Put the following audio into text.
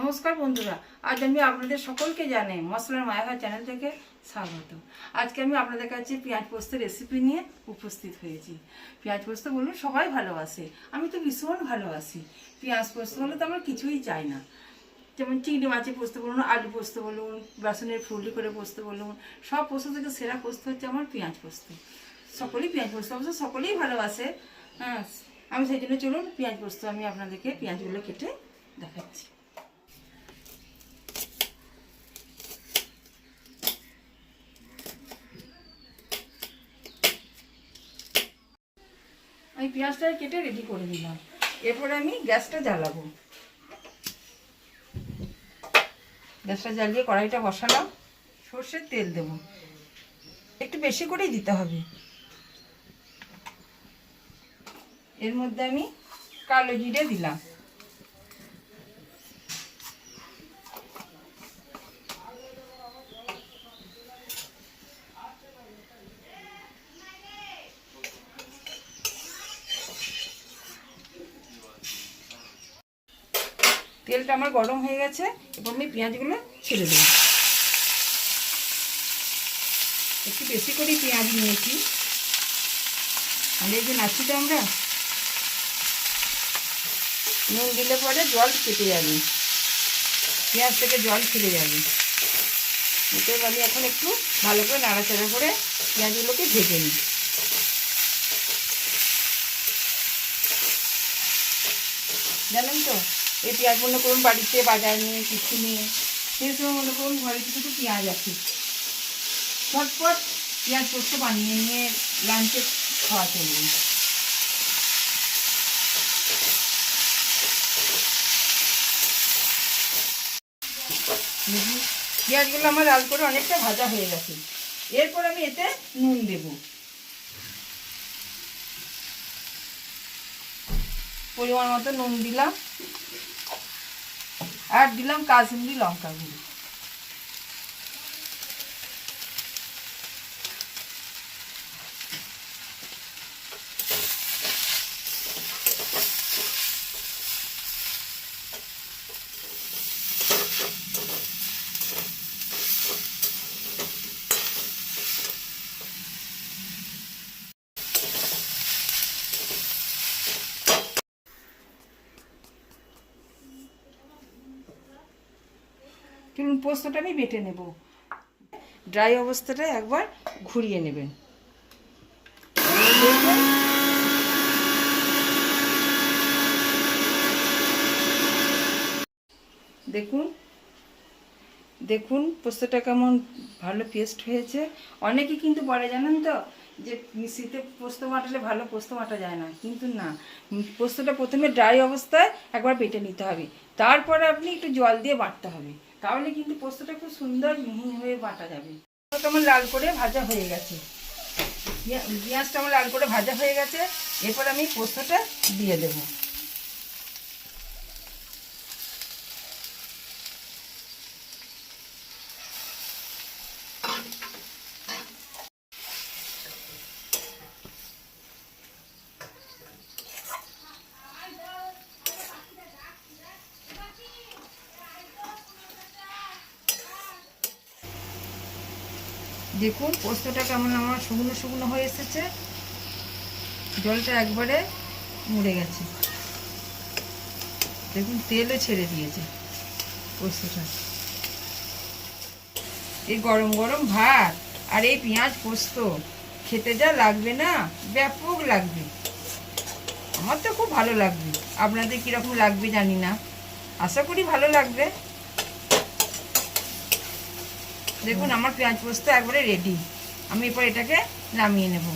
নমস্কার বন্ধুরা, আজ আমি আপনাদের সকলকে জানাই মশলার মায়াঘাট চ্যানেল থেকে স্বাগত। আজকে আমি আপনাদের কাছে পেঁয়াজ পোস্তের রেসিপি নিয়ে উপস্থিত হয়েছি। পেঁয়াজ পোস্ত বলুন সবাই ভালোবাসে, আমি তো ভীষণ ভালোবাসি। পেঁয়াজ পোস্ত হলে তো আমরা কিছুই চাই না। যেমন চিংড়ি মাছের পোস্ত বলুন, আলু পোস্ত বলুন, বেসনের ফুললি করে পোস্ত বলুন, সব পোস্ত থেকে সেরা পোস্ত হচ্ছে আমার পেঁয়াজ পোস্ত। সকলেই পেঁয়াজ পোস্ত অবশ্য সকলেই ভালোবাসে। হ্যাঁ, আমি সেই জন্য চলুন পেঁয়াজ পোস্ত আমি আপনাদেরকে পেঁয়াজগুলো কেটে দেখাচ্ছি। আমি পেঁয়াজটা কেটে রেডি করে দিলাম। এরপরে আমি গ্যাসটা জ্বালাবো। গ্যাসটা জ্বালিয়ে কড়াইটা বসালাম। সর্ষের তেল দেবো, একটু বেশি করেই দিতে হবে। এর মধ্যে আমি কালো জিরে দিলাম, তেলটা আমার গরম হয়ে গেছে। এবার আমি পেঁয়াজগুলো ছেড়ে দেব। একটু বেশি করেই পেঁয়াজ নিয়েছি, আর এই যে নাচ্ছি তো আমরা, নুন দিলে পরে জল কেটে যাবে, পেঁয়াজ থেকে জল ছেড়ে যাবে। এতে আমি এখন একটু ভালো করে নাড়াচাড়া করে পেঁয়াজগুলোকে ভেজে নিই। জানেন তো, এই পেঁয়াজ মনে করুন বাড়িতে বাজার নিয়ে কিছু নিয়ে, সেই সময় মনে করুন ঘরে কিছু তো পেঁয়াজ আছে, ঝটপট পেঁয়াজ পোস্ত বানিয়ে নিয়ে লাঞ্চে খাওয়া চলবে। পেঁয়াজগুলো আমার লাল করে অনেকটা ভাজা হয়ে গেছে। এরপর আমি এতে নুন দেব, পরিমাণ মতো নুন দিলাম, আর দিলাম কাশ্মীরি লঙ্কা গুঁড়ো। চলুন পোস্তটা আমি বেটে নেব। ড্রাই অবস্থাটা একবার ঘুরিয়ে নেবেন। দেখুন দেখুন পোস্তটা কেমন ভালো পেস্ট হয়েছে। অনেকে কিন্তু বলে জানেন তো যে মিক্সিতে পোস্ত বাটলে ভালো পোস্ত বাটা যায় না, কিন্তু না, পোস্তটা প্রথমে ড্রাই অবস্থায় একবার বেটে নিতে হবে, তারপরে আপনি একটু জল দিয়ে বাটতে হবে, তাহলে কিন্তু পোস্তটা খুব সুন্দর মিহি হয়ে বাটা যাবে। আমার লাল করে ভাজা হয়ে গেছে, পেঁয়াজটা আমার লাল করে ভাজা হয়ে গেছে। এরপর আমি পোস্তটা দিয়ে দেবো। দেখুন পোস্তটা কেমন আমার শুকনো শুকনো হয়ে এসেছে, জলটা একবারে মুড়ে গেছে। দেখুন তেলও ছেড়ে দিয়েছে পোস্তটা। এই গরম গরম ভাত আর এই পেঁয়াজ পোস্ত খেতে যা লাগবে না, ব্যাপক লাগবে। আমার তো খুব ভালো লাগবে, আপনাদের কীরকম লাগবে জানি না, আশা করি ভালো লাগবে। দেখুন আমার পেঁয়াজ পোস্ত একবারে রেডি। আমি এরপর এটাকে নামিয়ে নেব।